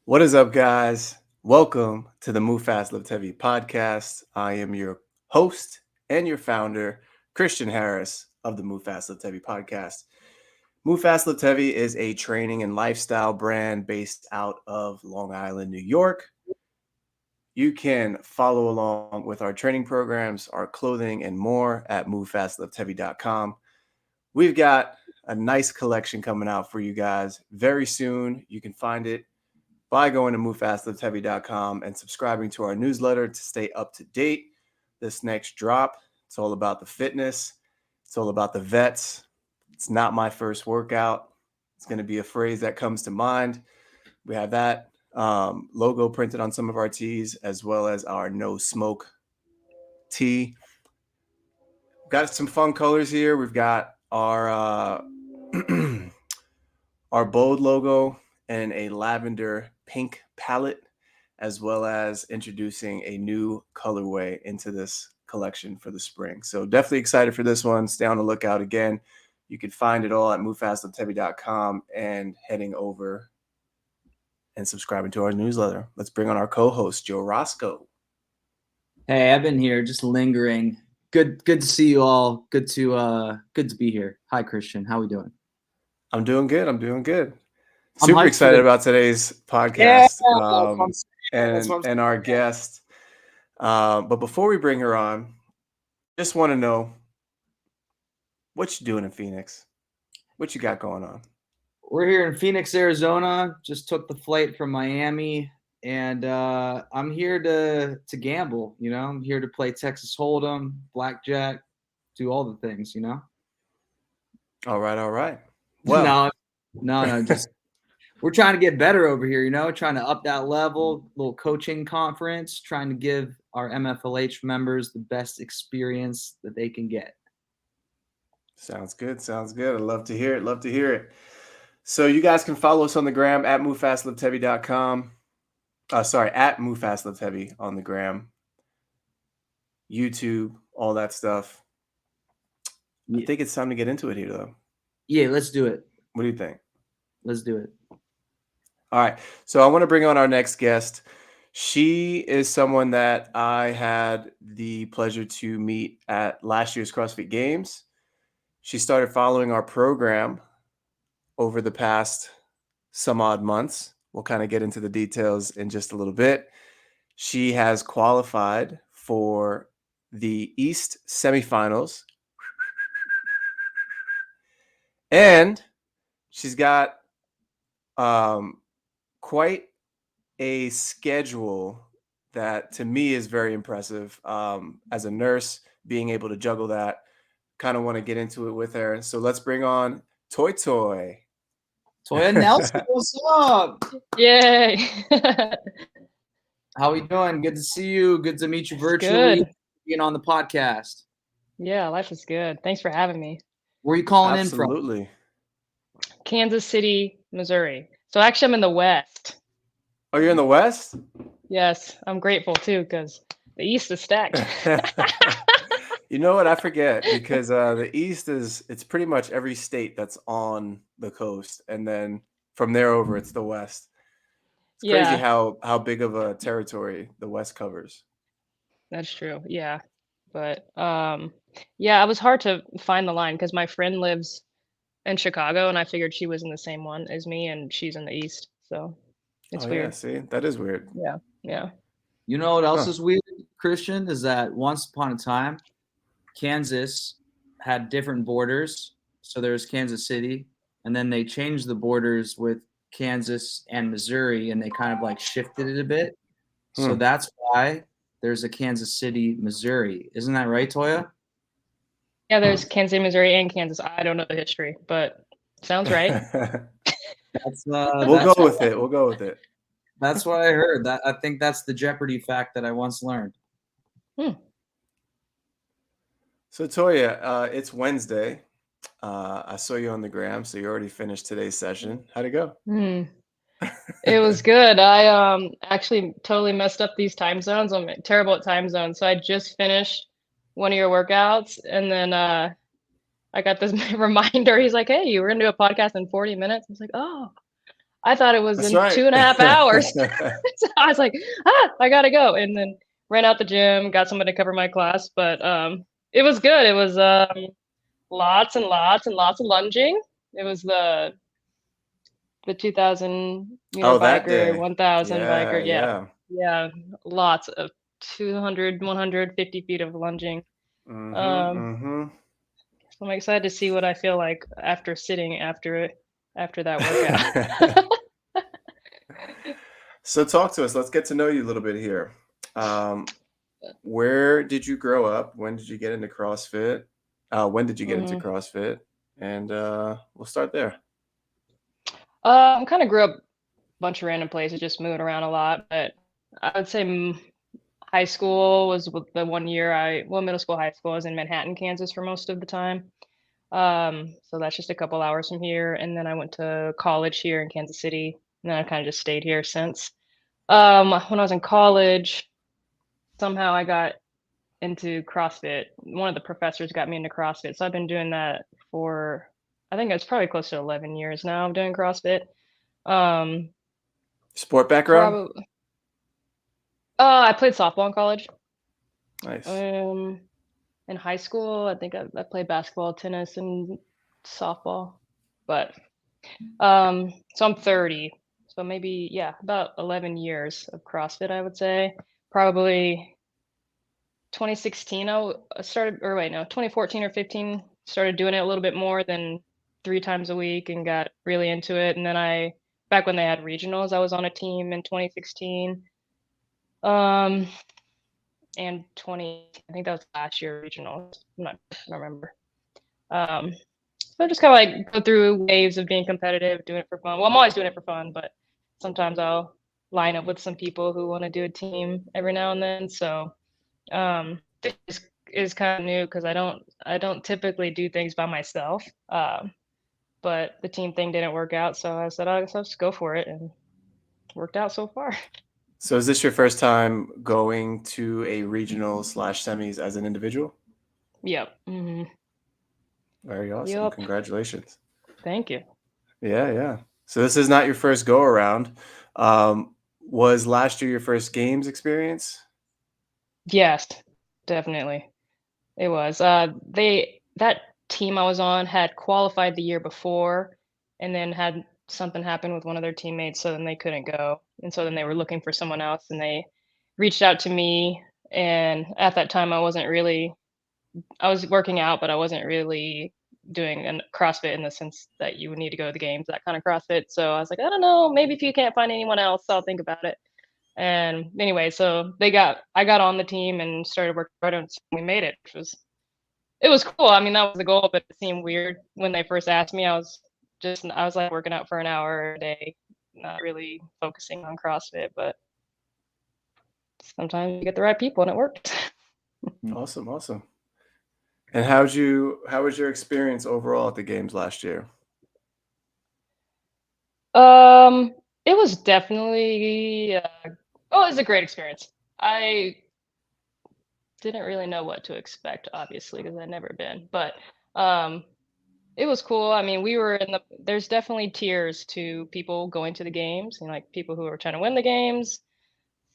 What is up, guys? Welcome to the Move Fast Lift Heavy podcast. I am your host and your founder, Christian Harris of the Move Fast Lift Heavy podcast. Move Fast Lift Heavy is a training and lifestyle brand based out of Long Island, New York. You can follow along with our training programs, our clothing, and more at movefastlift.heavy.com. We've got a nice collection coming out for you guys very soon. You can find it by going to movefastlift.heavy.com and subscribing to our newsletter to stay up to date. This next drop, it's all about the fitness. It's all about the vets. It's not my first workout. It's going to be a phrase that comes to mind. We have that logo printed on some of our tees, as well as our no smoke tee. Got some fun colors here. We've got our our bold logo and a lavender pink palette, as well as introducing a new colorway into this collection for the spring. So definitely excited for this one. Stay on the lookout. Again, you can find it all at movefastlift.heavy.com and heading over and subscribing to our newsletter. Let's bring on our co-host, Joe Roscoe. Hey, I've been here just lingering. Good to see you all. Good to be here. Hi, Christian. How we doing? I'm doing good. Super excited about today's podcast and our guest. But before we bring her on, just want to know what you doing in Phoenix. What you got going on? We're here in Phoenix, Arizona. Just took the flight from Miami, and I'm here to gamble. You know, I'm here to play Texas Hold'em, blackjack, do all the things. You know. All right. Well, no, just. We're trying to get better over here, you know, trying to up that level, little coaching conference, trying to give our MFLH members the best experience that they can get. Sounds good. I'd love to hear it. So you guys can follow us on the gram at movefastlift.heavy.com. At movefastlift.heavy on the gram. YouTube, all that stuff. I think it's time to get into it here, though. Yeah, let's do it. What do you think? Let's do it. All right. So I want to bring on our next guest. She is someone that I had the pleasure to meet at last year's CrossFit Games. She started following our program over the past some odd months. We'll kind of get into the details in just a little bit. She has qualified for the East semifinals. And she's got quite a schedule that to me is very impressive. As a nurse, being able to juggle that, kind of want to get into it with her. So let's bring on Toya Nelson, what's up? Yay. How we doing? Good to see you. Good to meet you virtually. Good. Being on the podcast. Yeah, life is good. Thanks for having me. Where are you calling in from? Absolutely. Kansas City, Missouri. So actually I'm in the West. Oh, you're in the West? Yes, I'm grateful too because the East is stacked. You know what? I forget because the East it's pretty much every state that's on the coast. And then from there over, it's the West. It's crazy how big of a territory the West covers. That's true. Yeah. But it was hard to find the line because my friend lives in Chicago and I figured she was in the same one as me and she's in the East. So it's weird. Yeah, see, that is weird. Yeah. You know what else is weird, Christian, is that once upon a time, Kansas had different borders. So there's Kansas City, and then they changed the borders with Kansas and Missouri, and they kind of like shifted it a bit. So that's why there's a Kansas City, Missouri. Isn't that right, Toya? Yeah, there's Kansas City, Missouri, and Kansas. I don't know the history, but sounds right. We'll go with it. That's what I heard. I think that's the Jeopardy fact that I once learned. So Toya, it's Wednesday. I saw you on the gram, so you already finished today's session. How'd it go? It was good. I actually totally messed up these time zones. I'm terrible at time zones. So I just finished one of your workouts and then I got this reminder. He's like, hey, you were gonna do a podcast in 40 minutes. I was like, oh, I thought it was That's in right. 2.5 hours. So I was like, I gotta go. And then ran out the gym, got someone to cover my class. But it was good. It was lots and lots and lots of lunging. It was the 2000 meter Oh, that biker, day. 1000 Yeah, biker. Yeah. yeah. Yeah. Lots of 200, 150 feet of lunging. So I'm excited to see what I feel like after sitting after that workout. So talk to us. Let's get to know you a little bit here. Where did you grow up? When did you get into CrossFit? When did you get into CrossFit? And we'll start there. I kind of grew up a bunch of random places, just moving around a lot. But I would say high school was the 1 year middle school, high school, I was in Manhattan, Kansas for most of the time. So that's just a couple hours from here. And then I went to college here in Kansas City. And then I kind of just stayed here since. When I was in college, somehow I got into CrossFit. One of the professors got me into CrossFit. So I've been doing that for, I think it's probably close to 11 years now of doing CrossFit. Sport background? Probably. I played softball in college. Nice. In high school, I think I played basketball, tennis, and softball. But so I'm 30. So maybe, yeah, about 11 years of CrossFit, I would say. Probably 2016 I started, or wait, no, 2014 or 15, started doing it a little bit more than 3 times a week and got really into it. And then back when they had regionals, I was on a team in 2016. And I think that was last year regionals. I don't remember. So I just kind of like go through waves of being competitive, doing it for fun. Well, I'm always doing it for fun, but sometimes I'll line up with some people who want to do a team every now and then. So this is kind of new because I don't typically do things by myself. But the team thing didn't work out, so I said, I guess I'll just go for it, and it worked out so far. So is this your first time going to a regional / semis as an individual? Yep. Very awesome. Yep. Congratulations. Thank you. Yeah. So this is not your first go around. Was last year your first games experience? Yes, definitely. It was. That team I was on had qualified the year before and then had something happen with one of their teammates, so then they couldn't go. And so then they were looking for someone else and they reached out to me, and at that time I was working out, but I wasn't really doing a CrossFit in the sense that you would need to go to the games, that kind of CrossFit. So I was like, I don't know, maybe if you can't find anyone else, I'll think about it. And anyway, so I got on the team and started working hard, and we made it, which was cool. I mean, that was the goal, but it seemed weird when they first asked me. I was like working out for an hour a day, not really focusing on CrossFit, but sometimes you get the right people and it worked. Awesome. And how was your experience overall at the games last year? It was definitely it was a great experience. I didn't really know what to expect, obviously, because I'd never been, but it was cool. I mean, there's definitely tiers to people going to the games, and like people who are trying to win the games,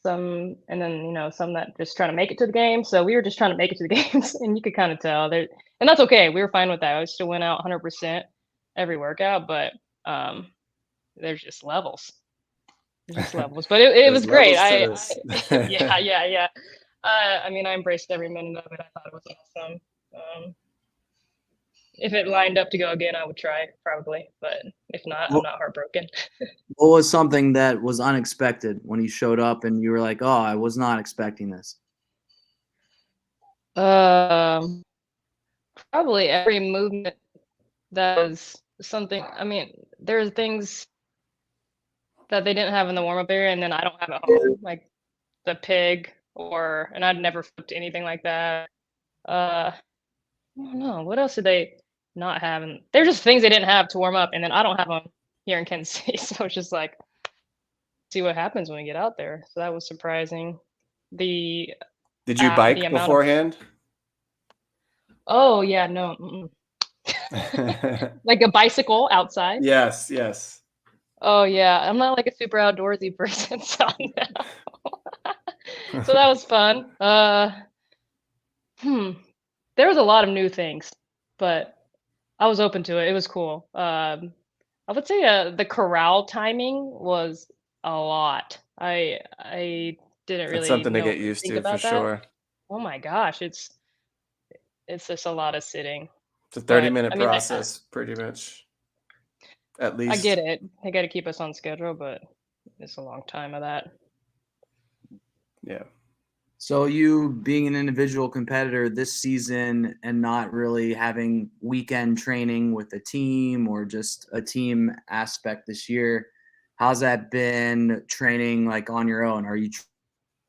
and then some that just trying to make it to the game. So we were just trying to make it to the games, and you could kind of tell there, and that's okay. We were fine with that. I still went out 100% every workout, but there's just levels. But it was great. Yeah. I mean, I embraced every minute of it. I thought it was awesome. If it lined up to go again, I would try probably, but if not, I'm not heartbroken. What was something that was unexpected when you showed up and you were like, oh, I was not expecting this? Probably every movement that was something. I mean, there's things that they didn't have in the warm-up area, and then I don't have at home, like the pig, and I'd never flipped anything like that. I don't know, what else did they not have? And they're just things they didn't have to warm up, and then I don't have them here in Kansas City, so it's just like, see what happens when we get out there. So that was surprising. Did you bike beforehand? Oh yeah, no. Like a bicycle outside? Yes. Oh yeah, I'm not like a super outdoorsy person, so no. So that was fun. Hmm. There was a lot of new things, but I was open to it. It was cool. I would say the corral timing was a lot. I didn't That's really something to know get what to used think to for about that. sure. Oh my gosh, it's just a lot of sitting. It's a 30 But minute I mean, I process, pretty much, at I get least. it. They got to keep us on schedule, but it's a long time of that. Yeah. So you being an individual competitor this season and not really having weekend training with a team or just a team aspect this year, how's that been training like on your own? Are you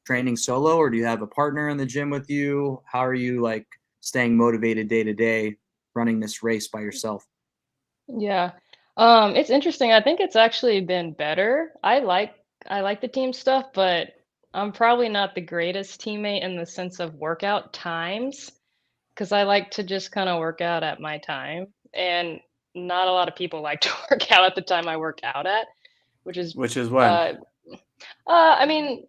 training solo or do you have a partner in the gym with you? How are you like staying motivated day to day running this race by yourself? Yeah. It's interesting. I think it's actually been better. I like the team stuff, but I'm probably not the greatest teammate in the sense of workout times because I like to just kind of work out at my time. And not a lot of people like to work out at the time I work out at, which is Which is when? uh I mean,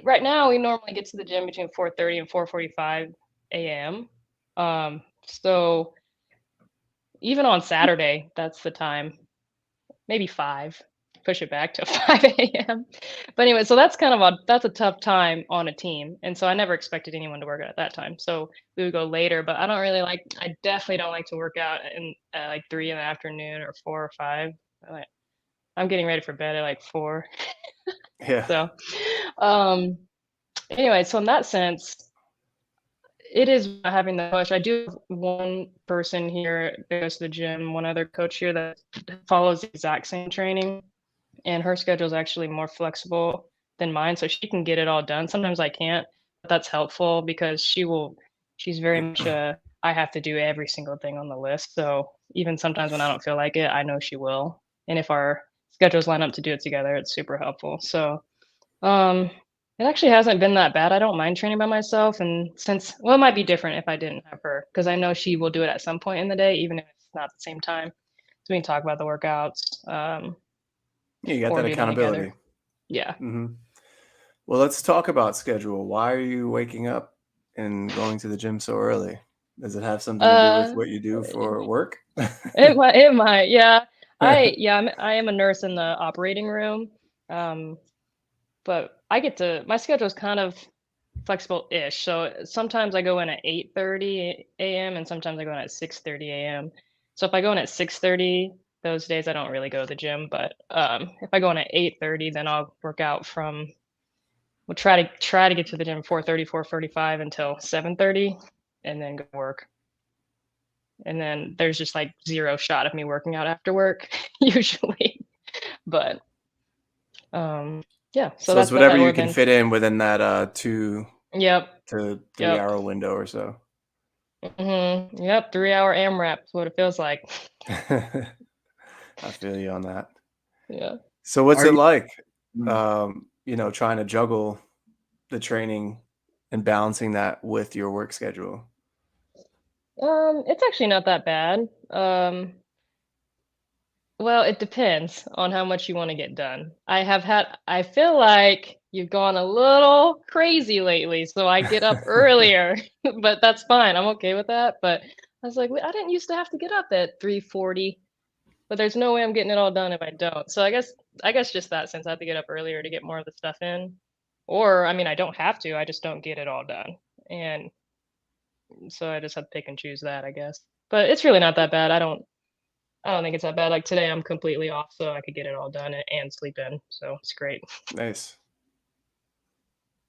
right now we normally get to the gym between 4:30 and 4:45 a.m. So even on Saturday, that's the time. Maybe 5, push it back to 5 a.m. But anyway, so that's a tough time on a team, and so I never expected anyone to work out at that time. So we would go later, but I definitely don't like to work out in at like 3 in the afternoon or 4 or 5. Like, I'm getting ready for bed at like 4. Yeah. So, um, anyway, so in that sense, it is having the push. I do have one person here that goes to the gym, one other coach here that follows the exact same training, and her schedule is actually more flexible than mine, so she can get it all done. Sometimes I can't, but that's helpful because she's very much I have to do every single thing on the list. So even sometimes when I don't feel like it, I know she will. And if our schedules line up to do it together, it's super helpful. So um it actually hasn't been that bad. I don't mind training by myself. And it might be different if I didn't have her because I know she will do it at some point in the day, even if it's not the same time. So we can talk about the workouts. Yeah, you got Or that do them together. accountability. Yeah. Well, let's talk about schedule. Why are you waking up and going to the gym so early? Does it have something to do with Uh, what you do for work? it might. Yeah. I am a nurse in the operating room. Um, but my schedule is kind of flexible-ish. So sometimes I go in at 8:30 a.m. and sometimes I go in at 6:30 a.m. So if I go in at 6:30, those days I don't really go to the gym, but if I go in at 8:30, then I'll work out from we'll try to get to the gym 4:30, 4:45 until 7:30 and then go to work. And then there's just like zero shot of me working out after work usually. But yeah, so So it's that's whatever that you or can then fit in within that 2 yep, to 3 yep. hour window or so. Yep, 3-hour AMRAP is what it feels like. I feel you on that. Yeah. So what's Are it you like, mm, trying to juggle the training and balancing that with your work schedule? It's actually not that bad. Well, it depends on how much you want to get done. I feel like you've gone a little crazy lately, so I get up earlier, but that's fine. I'm okay with that. But I was like, I didn't used to have to get up at 3:40, but there's no way I'm getting it all done if I don't. So I guess just that sense I have to get up earlier to get more of the stuff in. Or I mean, I don't have to. I just don't get it all done. And so I just have to pick and choose that, I guess. But it's really not that bad. I don't think it's that bad. Like today, I'm completely off, so I could get it all done and sleep in. So it's great. Nice.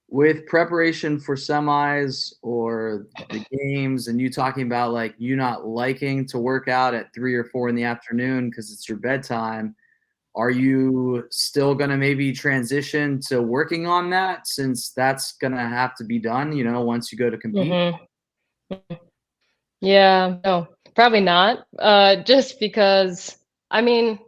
with preparation for semis or the games and you talking about like you not liking to work out at 3 or 4 in the afternoon because it's your bedtime, are you still going to maybe transition to working on that since that's going to have to be done, once you go to compete? hmm Yeah, no, probably not. Just because, I mean,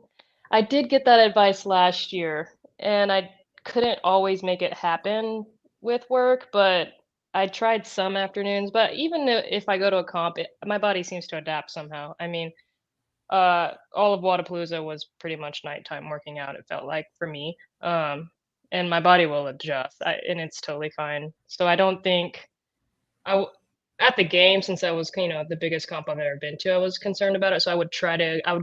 I did get that advice last year, and I couldn't always make it happen with work, but I tried some afternoons. But even if I go to a comp, my body seems to adapt somehow. I mean, all of Wadapalooza was pretty much nighttime working out. It felt like for me, and my body will adjust, and it's totally fine. So I don't think at the game, since that was the biggest comp I've ever been to, I was concerned about it. So I would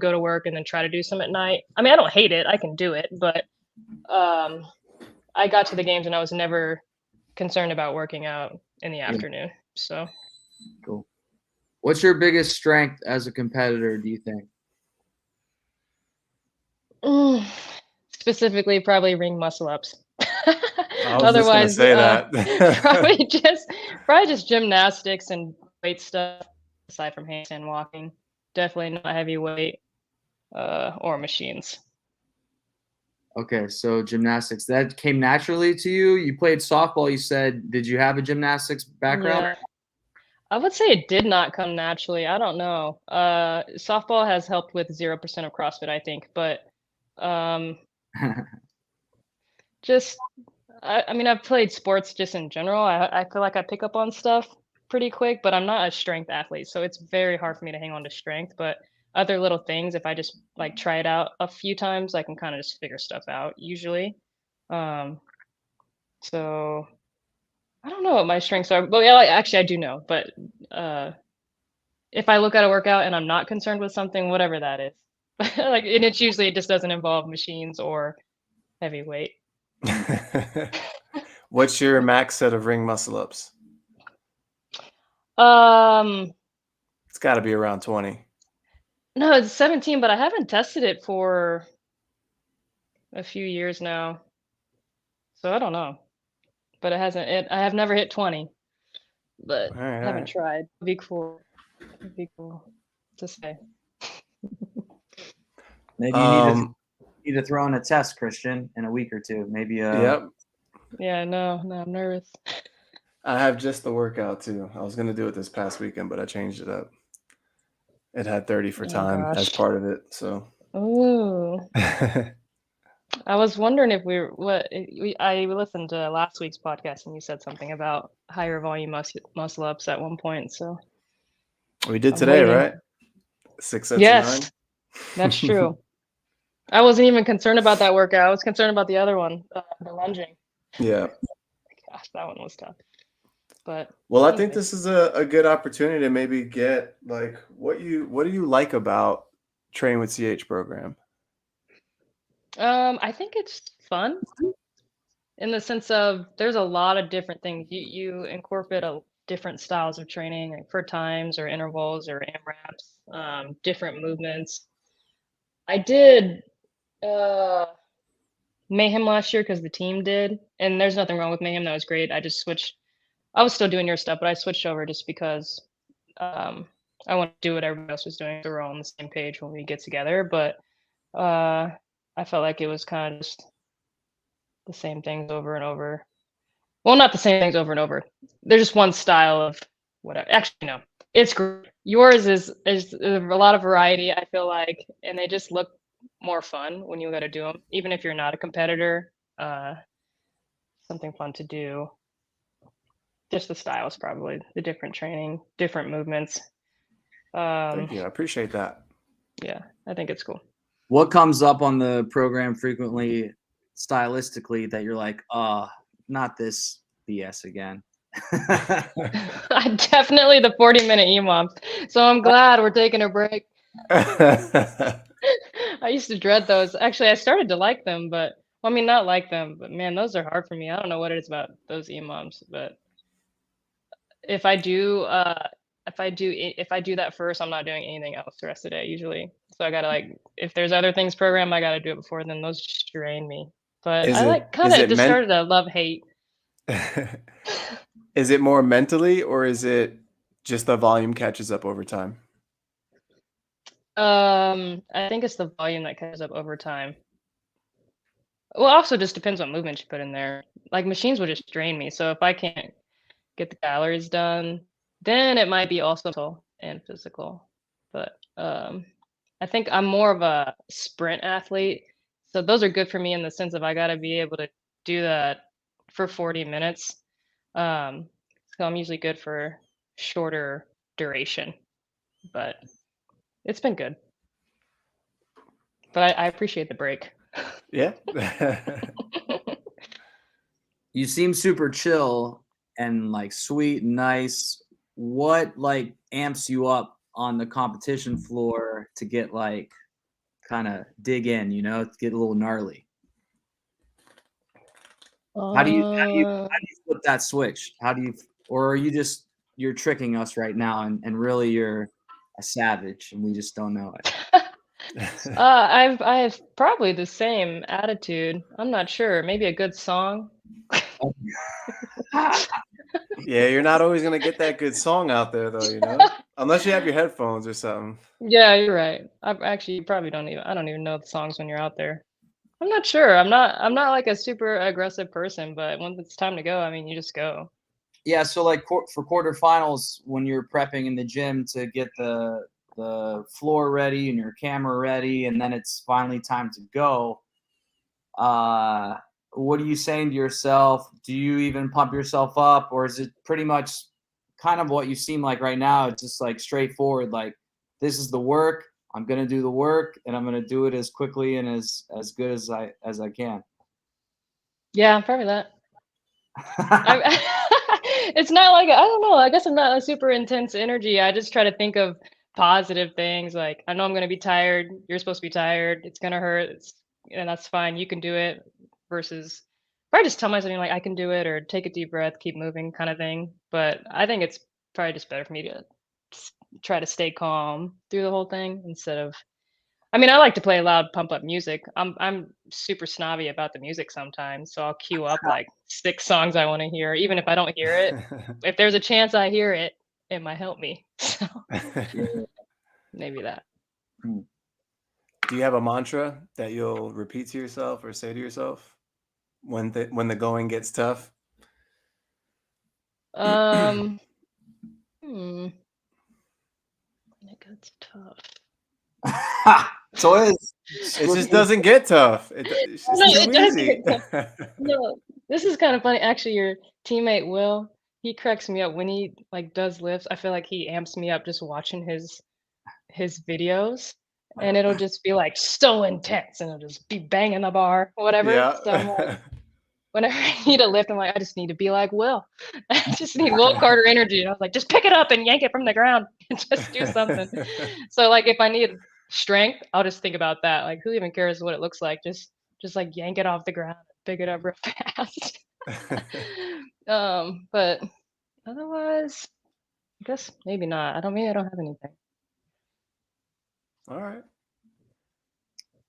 go to work and then try to do some at night. I mean, I don't hate it; I can do it, but I got to the games and I was never concerned about working out in the afternoon. So cool. What's your biggest strength as a competitor, do you think? Specifically, probably ring muscle ups. I was Otherwise, just gonna say that. probably just gymnastics and weight stuff aside from handstand walking. Definitely not heavy weight or machines. Okay, so gymnastics, that came naturally to you. You played softball, you said. Did you have a gymnastics background? Yeah. I would say it did not come naturally. I don't know. Softball has helped with 0% of CrossFit, I think, but just I mean, I've played sports just in general. I feel like I pick up on stuff pretty quick, but I'm not a strength athlete, so it's very hard for me to hang on to strength. But other little things, if I just like try it out a few times, I can kind of just figure stuff out usually. So I don't know what my strengths are. Well, yeah, actually, I do know, but if I look at a workout and I'm not concerned with something, whatever that is, like, and it's usually it just doesn't involve machines or heavy weight. What's your max set of ring muscle ups? It's got to be around 20. No, it's 17, but I haven't tested it for a few years now, so I don't know. But I have never hit 20, but I haven't tried. It'd be cool. It'd be cool to say. Maybe you need to throw in a test, Christian, in a week or two. Maybe. Yep. Yeah. No, I'm nervous. I have just the workout too. I was gonna do it this past weekend, but I changed it up. It had 30 for time as part of it. So. Ooh. I was wondering if I listened to last week's podcast and you said something about higher volume muscle ups at one point. So we did today, right? 6 sets yes, of 9. That's true. I wasn't even concerned about that workout. I was concerned about the other one, the lunging. Yeah. Gosh, that one was tough. But well, I think this is a good opportunity to maybe get like what do you like about Train with CH program? I think it's fun in the sense of there's a lot of different things. You incorporate different styles of training, like for times or intervals or AMRAPs, different movements. I did Mayhem last year because the team did, and there's nothing wrong with Mayhem. That was great. I just switched. I was still doing your stuff, but I switched over just because I want to do what everybody else was doing, so we're all on the same page when we get together. But I felt like it was kind of just the same things over and over. Well, not the same things over and over. There's just one style of whatever. Actually, no, it's great. Yours is a lot of variety, I feel like, and they just look more fun when you got to do them, even if you're not a competitor. Something fun to do. Just the styles, probably the different training, different movements. Thank you. I appreciate that. Yeah, I think it's cool. What comes up on the program frequently, stylistically, that you're like, not this BS again? Definitely the 40-minute EMOMs. So I'm glad we're taking a break. I used to dread those. Actually, I started to like them, but well, I mean, not like them, but man, those are hard for me. I don't know what it is about those EMOMs, but if I do that first, I'm not doing anything else the rest of the day usually. So I gotta if there's other things programmed, I gotta do it before then. Those just drain me. But I just started to love hate. Is it more mentally or is it just the volume catches up over time? I think it's the volume that catches up over time. Well, also just depends what movement you put in there. Like machines will just drain me. So if I can't get the calories done, then it might be also mental and physical. But I think I'm more of a sprint athlete. So those are good for me in the sense of I got to be able to do that for 40 minutes. So I'm usually good for shorter duration, but it's been good. But I appreciate the break. Yeah. You seem super chill and like sweet and nice. What like amps you up on the competition floor to get like kind of dig in, you know, to get a little gnarly? How do you flip that switch? How do you, or are you just you're tricking us right now and really you're a savage and we just don't know it? I have probably the same attitude. I'm not sure. Maybe a good song. Yeah, you're not always gonna get that good song out there though, unless you have your headphones or something. Yeah, you're right. I actually probably don't even I don't even know the songs when you're out there. I'm not sure. I'm not like a super aggressive person, but when it's time to go, I mean, you just go. Yeah, so like for quarterfinals, when you're prepping in the gym to get the floor ready and your camera ready, and then it's finally time to go. What are you saying to yourself? Do you even pump yourself up, or is it pretty much kind of what you seem like right now? It's just like straightforward, like this is the work. I'm gonna do the work, and I'm gonna do it as quickly and as good as I can. Yeah, probably that. It's not like I don't know. I guess I'm not a super intense energy. I just try to think of positive things. Like I know I'm gonna be tired. You're supposed to be tired. It's gonna hurt. And that's fine. You can do it. Versus, probably just tell myself like I can do it, or take a deep breath, keep moving, kind of thing. But I think it's probably just better for me to try to stay calm through the whole thing instead of. I mean, I like to play loud pump up music. I'm super snobby about the music sometimes, so I'll queue up like 6 songs I want to hear, even if I don't hear it. If there's a chance I hear it, it might help me. So maybe that. Do you have a mantra that you'll repeat to yourself or say to yourself when the going gets tough? When it gets tough. So it just doesn't get tough. It's just No, too it does easy. get tough. No, this is kind of funny. Actually, your teammate Will, he cracks me up when he like does lifts. I feel like he amps me up just watching his videos, and it'll just be like so intense, and it'll just be banging the bar, whatever. So I'm like, Yeah. whenever I need a lift, I'm like, I just need to be like Will. I just need Will Carter energy. And I was like, just pick it up and yank it from the ground and just do something. So like if I need strength, I'll just think about that. Like who even cares what it looks like? Just like yank it off the ground, pick it up real fast. But otherwise, I guess maybe not. Maybe I don't have anything. All right.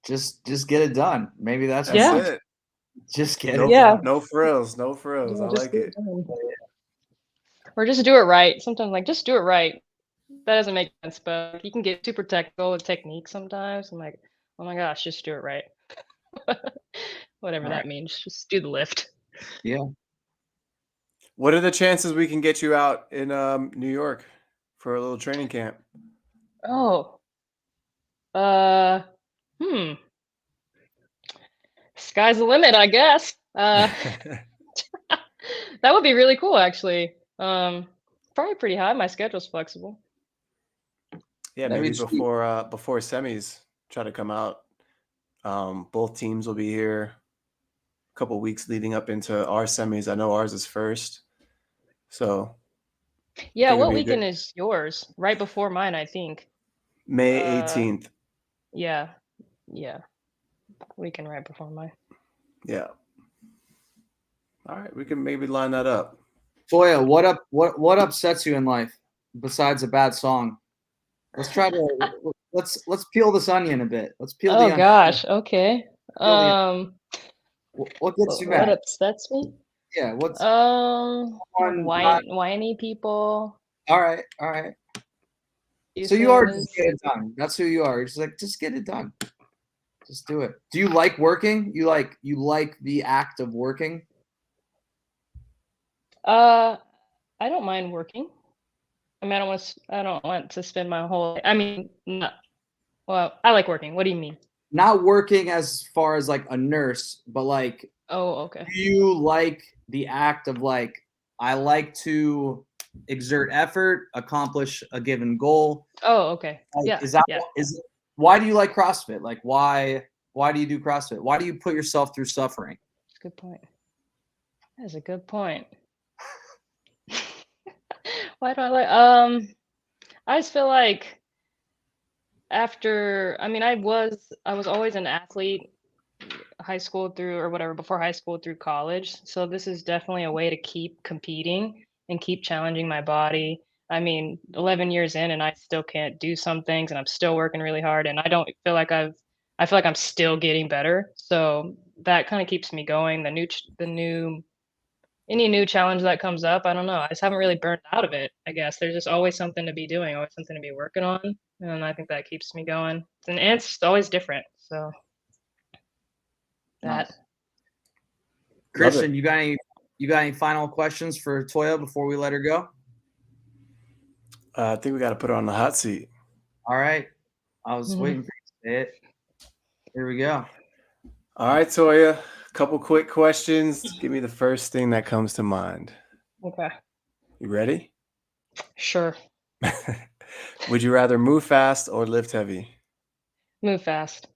just get it done. Maybe that's it. Just get No, it done. no frills. No frills. Yeah, I like it. Or just do it right. Sometimes like just do it right. That doesn't make sense, but you can get super technical with technique sometimes. I'm like, oh my gosh, just do it right. Whatever that means. Just do the lift. Yeah. What are the chances we can get you out in New York for a little training camp? Oh. Sky's the limit, I guess. That would be really cool actually. Probably pretty high. My schedule's flexible. Yeah, maybe before semis, try to come out. Both teams will be here a couple weeks leading up into our semis. I know ours is first. So yeah, what weekend is yours? Right before mine, I think. May 18th. Yeah. Weekend right before mine. Yeah. All right, we can maybe line that up. Toya, what upsets you in life besides a bad song? Let's try to let's peel this onion a bit. Let's peel the onion. Oh gosh, okay. What gets you What mad? upsets me? Yeah, what's whiny people. All right. So you are just get it done. That's who you are. You're just like, just get it done. Just do it. Do you like working? You like the act of working? I don't mind working. I mean, I don't want to spend my whole. I mean, well, I like working. What do you mean? Not working as far as like a nurse, but like. Oh, okay. Do you like the act of like? I like to exert effort, accomplish a given goal. Oh, okay. Like, Yeah. is that why do you like CrossFit? Like, why do you do CrossFit? Why do you put yourself through suffering? That's a good point. That's a good point. Why do I like? I just feel like after, I mean, I was always an athlete, high school through or whatever, before high school through college. So this is definitely a way to keep competing and keep challenging my body. I mean, 11 years in and I still can't do some things and I'm still working really hard and I don't feel like I feel like I'm still getting better. So that kind of keeps me going. Any new challenge that comes up, I don't know. I just haven't really burned out of it, I guess. There's just always something to be doing, always something to be working on. And I think that keeps me going. And it's just always different. So that. Nice. Christian, you got any final questions for Toya before we let her go? I think we got to put her on the hot seat. All right. I was waiting for you to say it. Here we go. All right, Toya. A couple quick questions. Give me the first thing that comes to mind. Okay. You ready? Sure. Would you rather move fast or lift heavy? Move fast.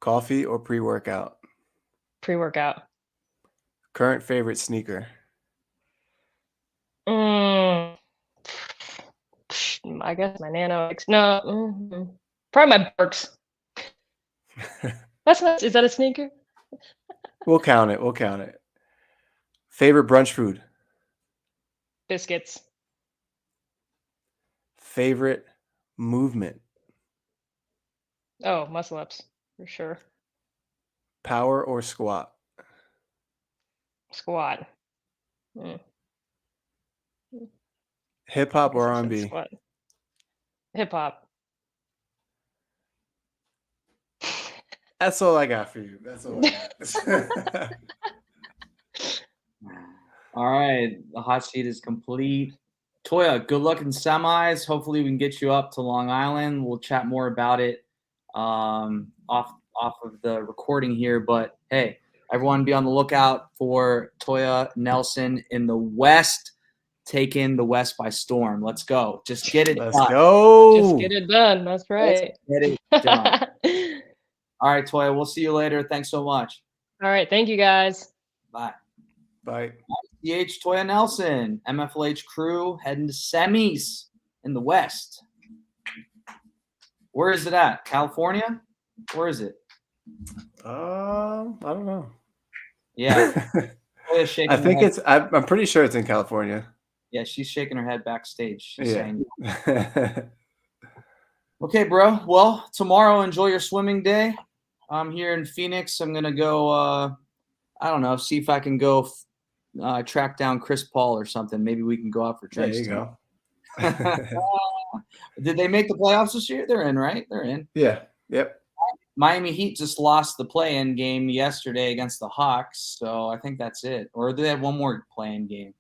Coffee or pre-workout? Pre-workout. Current favorite sneaker? I guess my Nano X. No. Probably my Birks. That's not. Is that a sneaker? We'll count it. Favorite brunch food? Biscuits. Favorite movement? Oh, muscle ups for sure. Power or squat? Squat. Hip hop or R&B? Hip hop. That's all I got for you. That's all I got. All right. The hot seat is complete. Toya, good luck in semis. Hopefully we can get you up to Long Island. We'll chat more about it off of the recording here. But hey, everyone be on the lookout for Toya Nelson in the West, taking the West by storm. Let's go. Just get it Let's done. go. Just get it done. That's right. Let's get it done. All right, Toya, we'll see you later. Thanks so much. All right. Thank you, guys. Bye. Bye. CH Toya Nelson, MFLH crew heading to semis in the West. Where is it at? California? Where is it? I don't know. Yeah. I think it's. I'm pretty sure it's in California. Yeah, she's shaking her head backstage. She's saying. Okay, bro. Well, tomorrow enjoy your swimming day. I'm here in Phoenix. I'm gonna go. I don't know. See if I can go track down Chris Paul or something. Maybe we can go out for drinks. There you go. Did they make the playoffs this year? They're in, right? They're in. Yeah. Yep. Miami Heat just lost the play-in game yesterday against the Hawks, so I think that's it. Or do they have one more play-in game?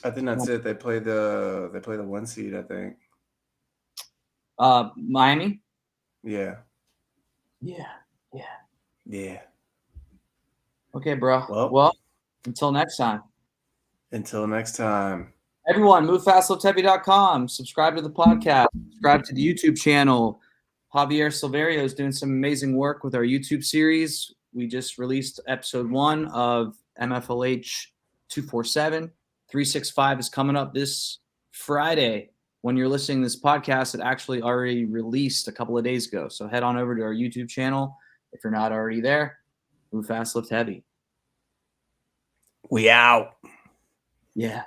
I think that's it. They play the 1 seed, I think. Miami? Yeah. Okay, bro. Well, until next time. Everyone, movefastliveheavy.com. Subscribe to the podcast. Subscribe to the YouTube channel. Javier Silverio is doing some amazing work with our YouTube series. We just released episode 1 of MFLH 247. 365 is coming up this Friday. When you're listening to this podcast, it actually already released a couple of days ago. So head on over to our YouTube channel. If you're not already there, Move Fast, Lift Heavy. We out. Yeah.